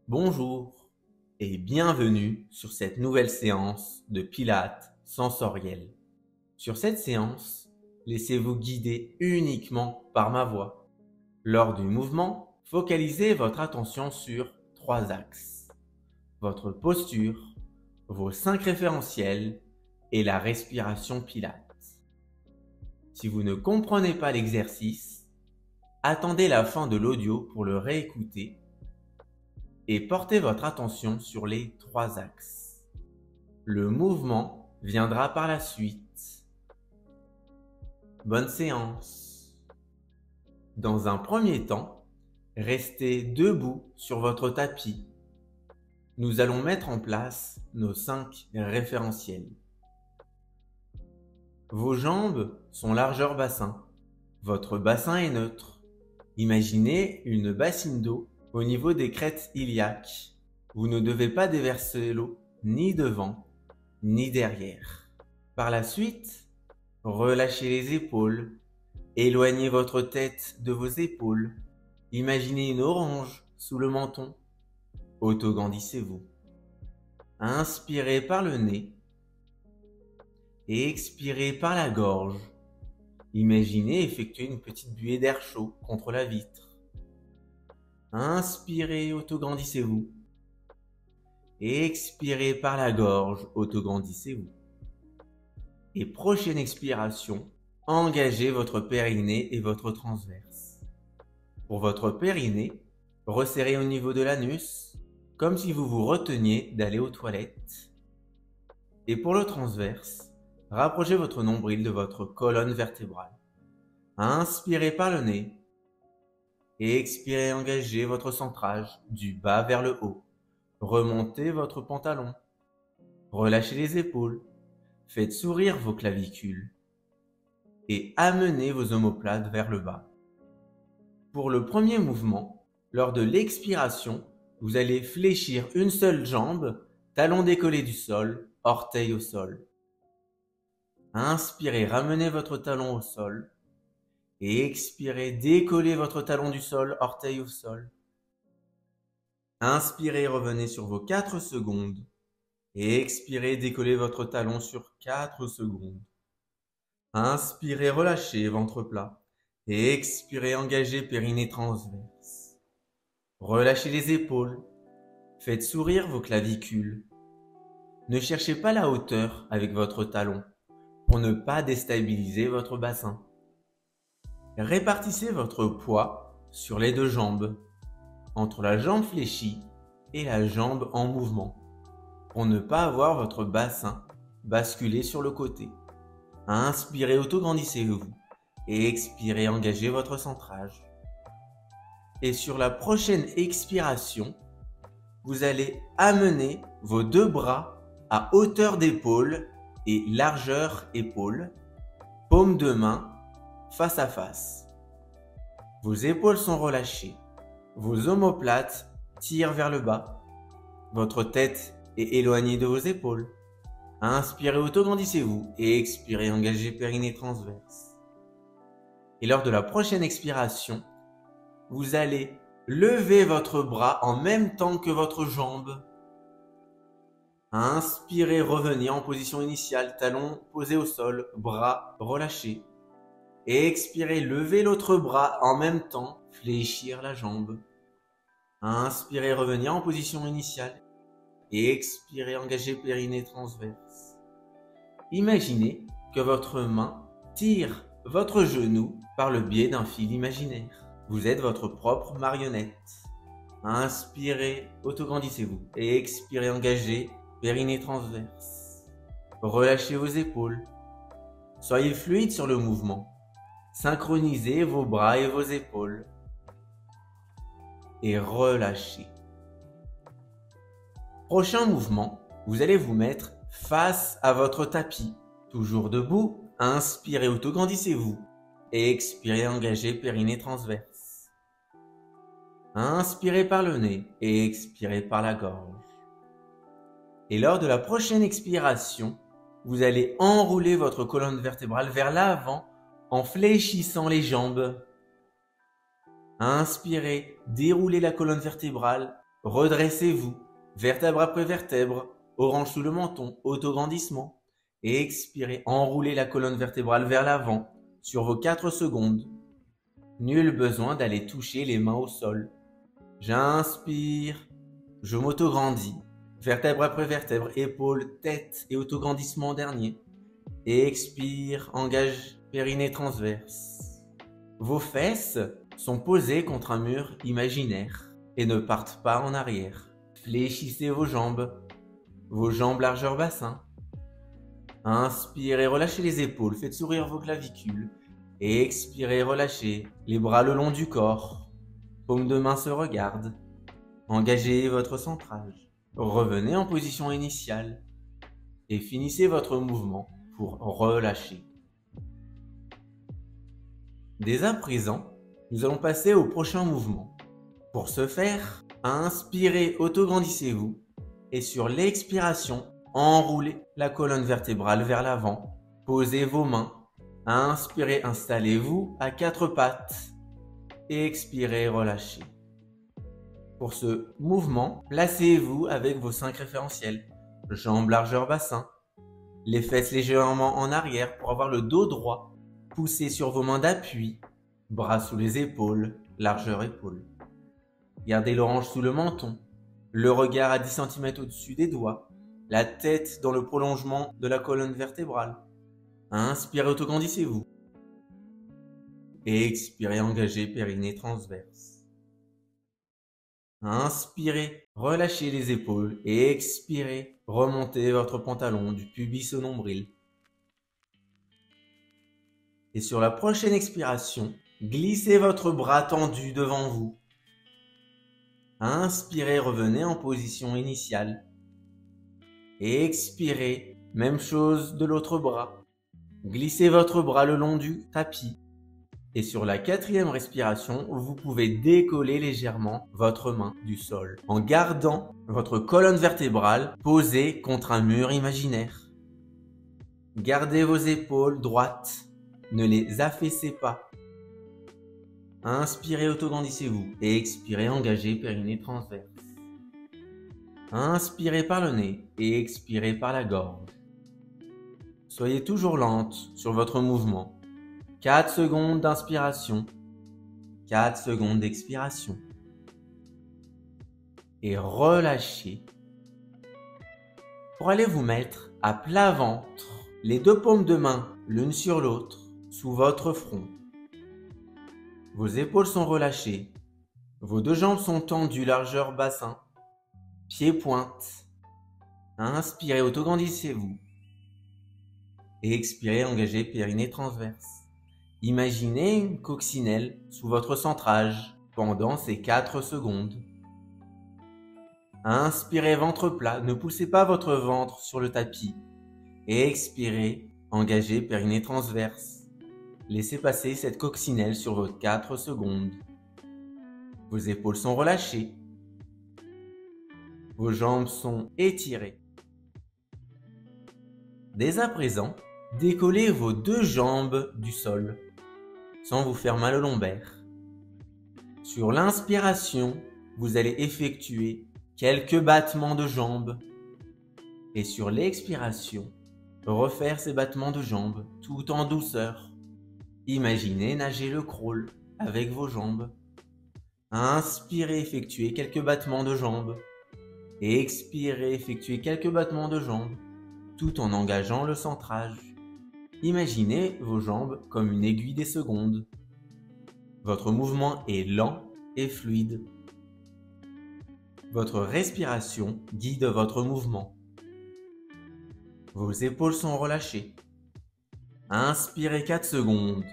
Bonjour et bienvenue sur cette nouvelle séance de Pilates sensoriel. Sur cette séance, laissez-vous guider uniquement par ma voix. Lors du mouvement, focalisez votre attention sur 3 axes. Votre posture, vos 5 référentiels et la respiration Pilates. Si vous ne comprenez pas l'exercice, attendez la fin de l'audio pour le réécouter et portez votre attention sur les 3 axes. Le mouvement viendra par la suite. Bonne séance. Dans un premier temps, restez debout sur votre tapis. Nous allons mettre en place nos 5 référentiels. Vos jambes sont largeur bassin. Votre bassin est neutre. Imaginez une bassine d'eau au niveau des crêtes iliaques. Vous ne devez pas déverser l'eau ni devant ni derrière. Par la suite, relâchez les épaules. Éloignez votre tête de vos épaules. Imaginez une orange sous le menton. Autograndissez-vous. Inspirez par le nez et expirez par la gorge. Imaginez effectuer une petite buée d'air chaud contre la vitre. Inspirez, autograndissez-vous. Et expirez par la gorge, autograndissez-vous. Et prochaine expiration, engagez votre périnée et votre transverse. Pour votre périnée, resserrez au niveau de l'anus, comme si vous vous reteniez d'aller aux toilettes. Et pour le transverse, rapprochez votre nombril de votre colonne vertébrale. Inspirez par le nez. Et expirez, engagez votre centrage du bas vers le haut. Remontez votre pantalon. Relâchez les épaules. Faites sourire vos clavicules. Et amenez vos omoplates vers le bas. Pour le premier mouvement, lors de l'expiration, vous allez fléchir une seule jambe, talon décollé du sol, orteil au sol. Inspirez, ramenez votre talon au sol. Et expirez, décollez votre talon du sol, orteil au sol. Inspirez, revenez sur vos 4 secondes. Et expirez, décollez votre talon sur 4 secondes. Inspirez, relâchez, ventre plat. Et expirez, engagez, périnée transverse. Relâchez les épaules. Faites sourire vos clavicules. Ne cherchez pas la hauteur avec votre talon pour ne pas déstabiliser votre bassin. Répartissez votre poids sur les 2 jambes, entre la jambe fléchie et la jambe en mouvement, pour ne pas avoir votre bassin basculer sur le côté. Inspirez, autograndissez-vous et expirez, engagez votre centrage. Et sur la prochaine expiration, vous allez amener vos 2 bras à hauteur d'épaule et largeur épaule, paume de main face à face. Vos épaules sont relâchées. Vos omoplates tirent vers le bas. Votre tête est éloignée de vos épaules. Inspirez, autograndissez-vous et expirez, engagez périnée transverse. Et lors de la prochaine expiration, vous allez lever votre bras en même temps que votre jambe. Inspirez, revenez en position initiale, talon posé au sol, bras relâchés. Et expirez, levez l'autre bras en même temps, fléchir la jambe. Inspirez, revenir en position initiale. Et expirez, engagez périnée transverse. Imaginez que votre main tire votre genou par le biais d'un fil imaginaire. Vous êtes votre propre marionnette. Inspirez, autograndissez-vous. Et expirez, engagez périnée transverse. Relâchez vos épaules. Soyez fluide sur le mouvement. Synchronisez vos bras et vos épaules. Et relâchez. Prochain mouvement, vous allez vous mettre face à votre tapis. Toujours debout, inspirez, autograndissez-vous. Et expirez, engagez périnée transverse. Inspirez par le nez et expirez par la gorge. Et lors de la prochaine expiration, vous allez enrouler votre colonne vertébrale vers l'avant en fléchissant les jambes. Inspirez, déroulez la colonne vertébrale Redressez-vous, vertèbre après vertèbre, orange sous le menton, autograndissement. Et expirez, enroulez la colonne vertébrale vers l'avant sur vos 4 secondes. Nul besoin d'aller toucher les mains au sol. J'inspire, je m'autograndis, vertèbre après vertèbre, épaules, tête et autograndissement en dernier. Et expire, engage périnée transverse. Vos fesses sont posées contre un mur imaginaire et ne partent pas en arrière. Fléchissez vos jambes largeur bassin. Inspirez, relâchez les épaules, faites sourire vos clavicules. Et expirez, relâchez les bras le long du corps. Paumes de main se regardent. Engagez votre centrage. Revenez en position initiale et finissez votre mouvement pour relâcher. Dès à présent, nous allons passer au prochain mouvement. Pour ce faire, inspirez, autograndissez-vous et sur l'expiration, enroulez la colonne vertébrale vers l'avant. Posez vos mains. Inspirez, installez-vous à 4 pattes. Expirez, relâchez. Pour ce mouvement, placez-vous avec vos 5 référentiels. Jambes largeur bassin. Les fesses légèrement en arrière pour avoir le dos droit. Poussez sur vos mains d'appui. Bras sous les épaules, largeur épaule. Gardez l'orange sous le menton. Le regard à 10 cm au-dessus des doigts. La tête dans le prolongement de la colonne vertébrale. Inspirez, autograndissez-vous. Et expirez, engagez périnée transverse. Inspirez, relâchez les épaules et expirez, remontez votre pantalon du pubis au nombril. Et sur la prochaine expiration, glissez votre bras tendu devant vous. Inspirez, revenez en position initiale. Et expirez, même chose de l'autre bras. Glissez votre bras le long du tapis. Et sur la 4e respiration, vous pouvez décoller légèrement votre main du sol en gardant votre colonne vertébrale posée contre un mur imaginaire. Gardez vos épaules droites, ne les affaissez pas. Inspirez, autograndissez-vous et expirez, engagez périnée transverse. Inspirez par le nez et expirez par la gorge. Soyez toujours lente sur votre mouvement. 4 secondes d'inspiration, 4 secondes d'expiration. Et relâchez pour aller vous mettre à plat ventre, les 2 paumes de main l'une sur l'autre, sous votre front. Vos épaules sont relâchées, vos 2 jambes sont tendues, largeur bassin, pieds pointe. Inspirez, autograndissez-vous. Et expirez, engagez périnée transverse. Imaginez une coccinelle sous votre centrage pendant ces 4 secondes. Inspirez, ventre plat, ne poussez pas votre ventre sur le tapis. Et expirez, engagez périnée transverse. Laissez passer cette coccinelle sur vos 4 secondes. Vos épaules sont relâchées. Vos jambes sont étirées. Dès à présent, décollez vos 2 jambes du sol, sans vous faire mal au lombaire. Sur l'inspiration, vous allez effectuer quelques battements de jambes. Et sur l'expiration, refaire ces battements de jambes tout en douceur. Imaginez nager le crawl avec vos jambes. Inspirez, effectuez quelques battements de jambes. Et expirez, effectuez quelques battements de jambes, tout en engageant le centrage. Imaginez vos jambes comme une aiguille des secondes. Votre mouvement est lent et fluide. Votre respiration guide votre mouvement. Vos épaules sont relâchées. Inspirez 4 secondes.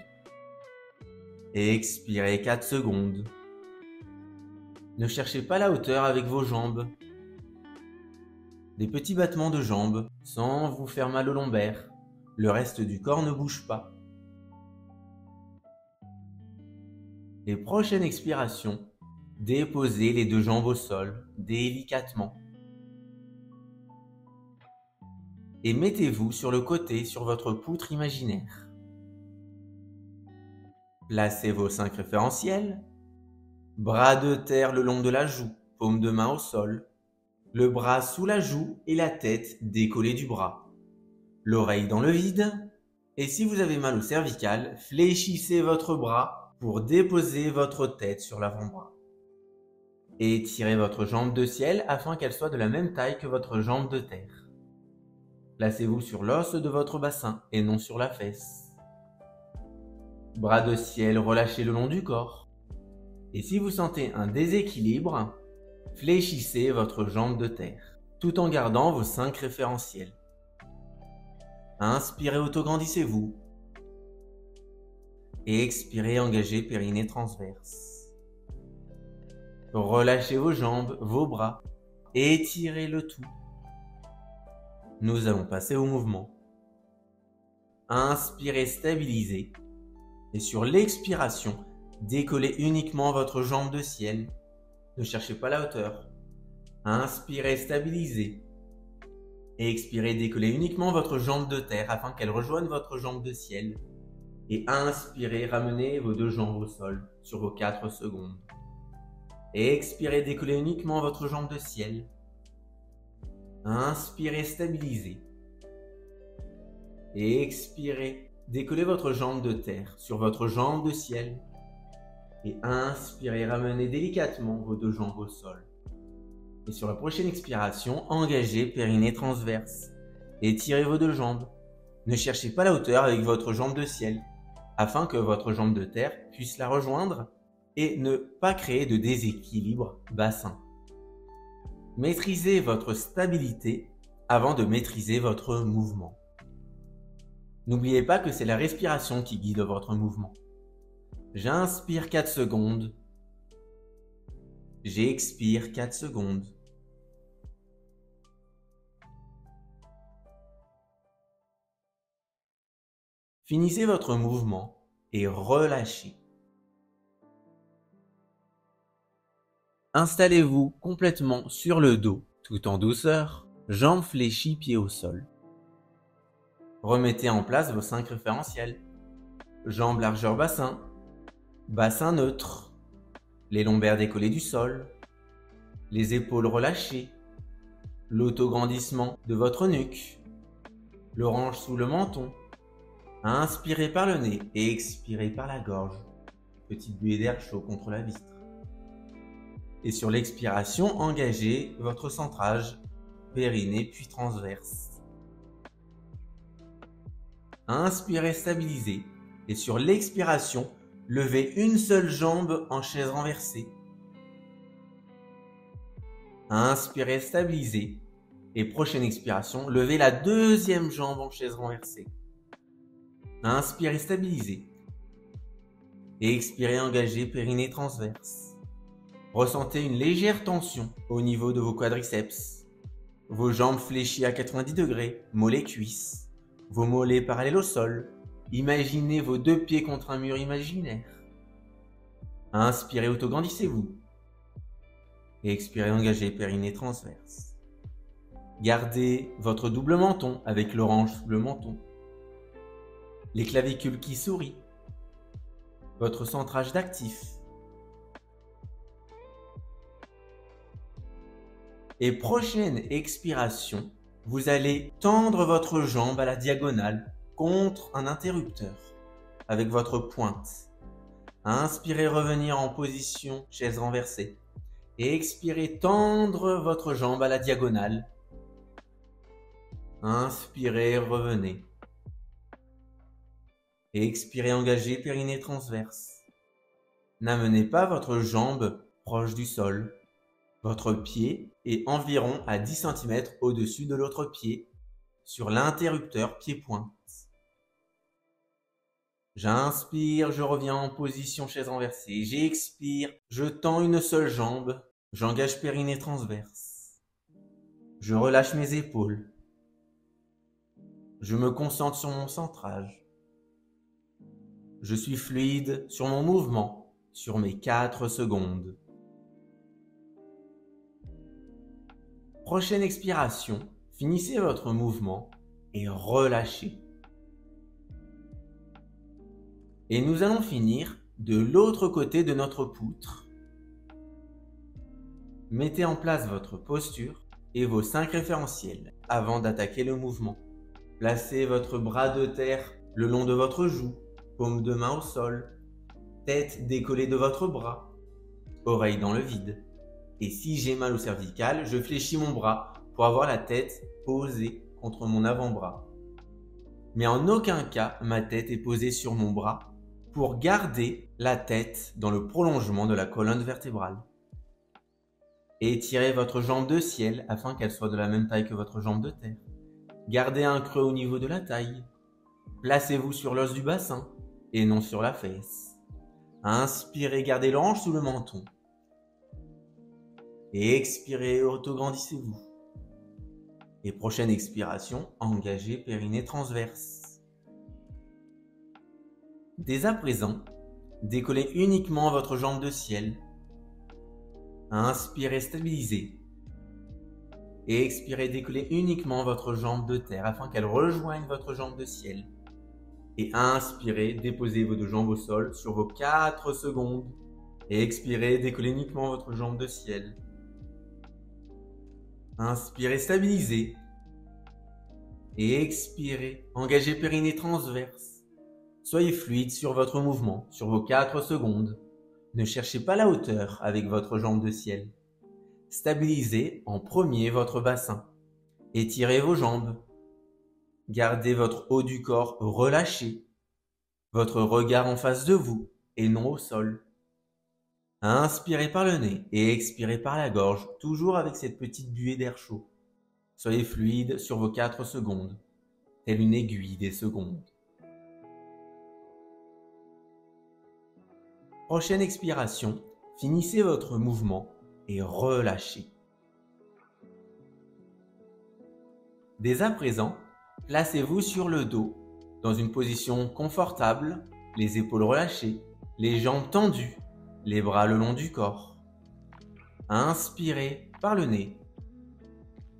Expirez 4 secondes. Ne cherchez pas la hauteur avec vos jambes. Des petits battements de jambes sans vous faire mal au lombaire. Le reste du corps ne bouge pas. Les prochaines expirations, déposez les 2 jambes au sol délicatement. Et mettez-vous sur le côté sur votre poutre imaginaire. Placez vos 5 référentiels. Bras de terre le long de la joue, paume de main au sol, le bras sous la joue et la tête décollée du bras, l'oreille dans le vide. Et si vous avez mal au cervical, fléchissez votre bras pour déposer votre tête sur l'avant-bras. Et étirez votre jambe de ciel afin qu'elle soit de la même taille que votre jambe de terre. Placez-vous sur l'os de votre bassin et non sur la fesse. Bras de ciel relâchés le long du corps. Et si vous sentez un déséquilibre, fléchissez votre jambe de terre, tout en gardant vos 5 référentiels. Inspirez, autograndissez-vous. Et expirez, engagez périnée transverse. Relâchez vos jambes, vos bras, et étirez le tout. Nous allons passer au mouvement. Inspirez, stabilisez. Et sur l'expiration, décollez uniquement votre jambe de ciel. Ne cherchez pas la hauteur. Inspirez, stabilisez. Et expirez, décollez uniquement votre jambe de terre afin qu'elle rejoigne votre jambe de ciel. Et inspirez, ramenez vos 2 jambes au sol sur vos 4 secondes. Et expirez, décollez uniquement votre jambe de ciel. Inspirez, stabilisez. Et expirez, décollez votre jambe de terre sur votre jambe de ciel. Et inspirez, ramenez délicatement vos 2 jambes au sol. Et sur la prochaine expiration, engagez périnée transverse. Étirez vos 2 jambes. Ne cherchez pas la hauteur avec votre jambe de ciel, afin que votre jambe de terre puisse la rejoindre et ne pas créer de déséquilibre bassin. Maîtrisez votre stabilité avant de maîtriser votre mouvement. N'oubliez pas que c'est la respiration qui guide votre mouvement. J'inspire 4 secondes. J'expire 4 secondes. Finissez votre mouvement et relâchez. Installez-vous complètement sur le dos, tout en douceur, jambes fléchies, pieds au sol. Remettez en place vos 5 référentiels. Jambes largeur bassin, bassin neutre, les lombaires décollés du sol, les épaules relâchées, l'autograndissement de votre nuque, l'orange sous le menton. Inspirez par le nez et expirez par la gorge. Petite buée d'air chaud contre la vitre. Et sur l'expiration, engagez votre centrage, périnée puis transverse. Inspirez, stabilisez. Et sur l'expiration, levez une seule jambe en chaise renversée. Inspirez, stabilisez. Et prochaine expiration, levez la 2e jambe en chaise renversée. Inspirez, stabilisez. Et expirez, engagez périnée transverse. Ressentez une légère tension au niveau de vos quadriceps. Vos jambes fléchies à 90 degrés, mollets cuisses. Vos mollets parallèles au sol. Imaginez vos 2 pieds contre un mur imaginaire. Inspirez, autograndissez-vous. Et expirez, engagez périnée transverse. Gardez votre double menton avec l'orange sous le menton. Les clavicules qui sourient. Votre centrage d'actif. Et prochaine expiration, vous allez tendre votre jambe à la diagonale contre un interrupteur avec votre pointe. Inspirez, revenir en position chaise renversée. Et expirez, tendre votre jambe à la diagonale. Inspirez, revenez. Et expirez, engagez périnée transverse. N'amenez pas votre jambe proche du sol. Votre pied est environ à 10 cm au-dessus de l'autre pied, sur l'interrupteur pied-pointe. J'inspire, je reviens en position chaise renversée. J'expire, je tends une seule jambe. J'engage périnée transverse. Je relâche mes épaules. Je me concentre sur mon centrage. Je suis fluide sur mon mouvement, sur mes 4 secondes. Prochaine expiration, finissez votre mouvement et relâchez. Et nous allons finir de l'autre côté de notre poutre. Mettez en place votre posture et vos 5 référentiels avant d'attaquer le mouvement. Placez votre bras de terre le long de votre joue, paume de main au sol, tête décollée de votre bras, oreille dans le vide. Et si j'ai mal au cervical, je fléchis mon bras pour avoir la tête posée contre mon avant-bras. Mais en aucun cas, ma tête est posée sur mon bras pour garder la tête dans le prolongement de la colonne vertébrale. Étirez votre jambe de ciel afin qu'elle soit de la même taille que votre jambe de terre. Gardez un creux au niveau de la taille. Placez-vous sur l'os du bassin et non sur la fesse. Inspirez, gardez l'ange sous le menton. Et expirez, autograndissez-vous. Et prochaine expiration, engagez périnée transverse. Dès à présent, décollez uniquement votre jambe de ciel. Inspirez, stabilisez. Et expirez, décollez uniquement votre jambe de terre afin qu'elle rejoigne votre jambe de ciel. Et inspirez, déposez vos 2 jambes au sol sur vos 4 secondes. Et expirez, décollez uniquement votre jambe de ciel. Inspirez, stabilisez. Et expirez, engagez périnée transverse. Soyez fluide sur votre mouvement, sur vos 4 secondes. Ne cherchez pas la hauteur avec votre jambe de ciel. Stabilisez en premier votre bassin. Étirez vos jambes. Gardez votre haut du corps relâché. Votre regard en face de vous et non au sol. Inspirez par le nez et expirez par la gorge, toujours avec cette petite buée d'air chaud. Soyez fluide sur vos 4 secondes, telle une aiguille des secondes. Prochaine expiration, finissez votre mouvement et relâchez. Dès à présent, placez-vous sur le dos, dans une position confortable, les épaules relâchées, les jambes tendues, les bras le long du corps. Inspirez par le nez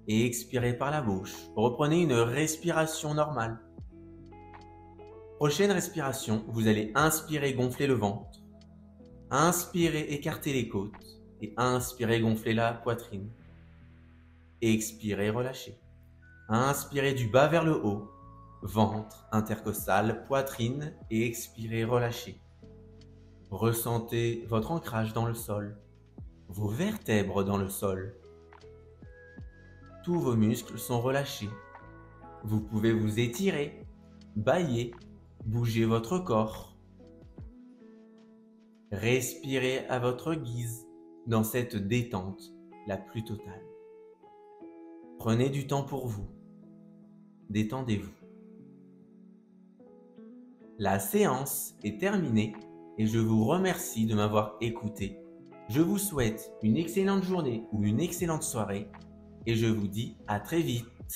et expirez par la bouche. Reprenez une respiration normale. Prochaine respiration, vous allez inspirer, gonfler le ventre. Inspirez, écartez les côtes. Et inspirez, gonflez la poitrine. Expirez, relâchez. Inspirez du bas vers le haut. Ventre, intercostal, poitrine. Et expirez, relâchez. Ressentez votre ancrage dans le sol. Vos vertèbres dans le sol. Tous vos muscles sont relâchés. Vous pouvez vous étirer, bâiller, bouger votre corps. Respirez à votre guise dans cette détente la plus totale. Prenez du temps pour vous. Détendez-vous. La séance est terminée et je vous remercie de m'avoir écouté. Je vous souhaite une excellente journée ou une excellente soirée et je vous dis à très vite.